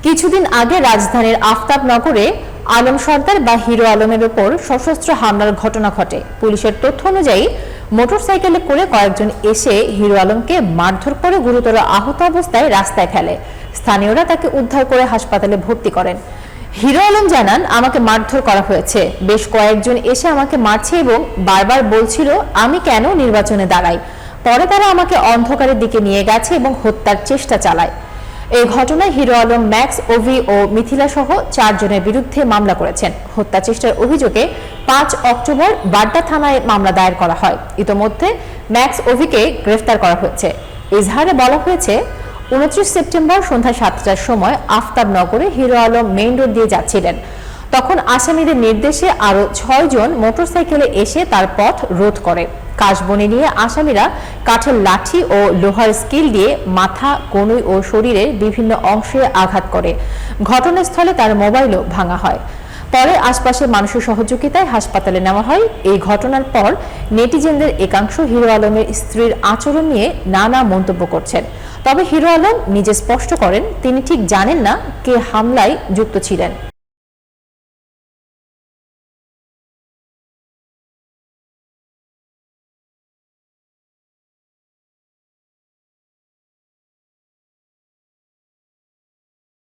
কিছুদিন আগে রাজধানীর আফতাবনগরে আলম সর্দার বা হিরো আলমের উপর সশস্ত্র হামলার ঘটনা ঘটে। পুলিশের তথ্য অনুযায়ী মোটরসাইকেলে করে কয়েকজন এসে হিরো আলমকে মারধর করে গুরুতর আহত অবস্থায় রাস্তায় ফেলে। স্থানীয়রা তাকে উদ্ধার করে হাসপাতালে ভর্তি করেন। হিরো আলম জানান, আমাকে মারধর করা হয়েছে, বেশ কয়েকজন এসে আমাকে মারছে এবং বারবার বলছিল আমি কেন নির্বাচনে দাঁড়াই। পরে তারা আমাকে অন্ধকারের দিকে নিয়ে গেছে এবং হত্যার চেষ্টা চালায়। এই ঘটনায় হিরো আলম, ম্যাক্স, অভি ও মিথিলা সহ 4 জনের বিরুদ্ধে মামলা করেছেন। হত্যা চেষ্টার অভিযোগে 5 অক্টোবর বাড্ডা থানায় মামলা দায়ের করা হয়। ইতোমধ্যে ম্যাক্স, অভিকে গ্রেফতার করা হয়েছে। এজাহারে বলা হয়েছে, 29 সেপ্টেম্বর সন্ধ্যা 7টার সময় আফতাবনগরে হিরো আলম মেইন রোড দিয়ে যাচ্ছিলেন। তখন আসামিদের নির্দেশে আরও 6 জন মোটরসাইকেলে এসে তার পথ রোধ করে। কাশবনি নিয়ে আসামিরা কাঠের লাঠি ও লোহার স্কিল দিয়ে মাথা, কনুই ও শরীরের বিভিন্ন অংশে আঘাত করে। ঘটনাস্থলে তার মোবাইলও ভাঙা হয়। পরে আশপাশের মানুষের সহযোগিতায় হাসপাতালে নেওয়া হয়। এই ঘটনার পর নেটিজেনদের একাংশ হিরো আলমের স্ত্রীর আচরণ নিয়ে নানা মন্তব্য করছেন। তবে হিরো আলম নিজে স্পষ্ট করেন, তিনি ঠিক জানেন না কে হামলায় যুক্ত ছিলেন।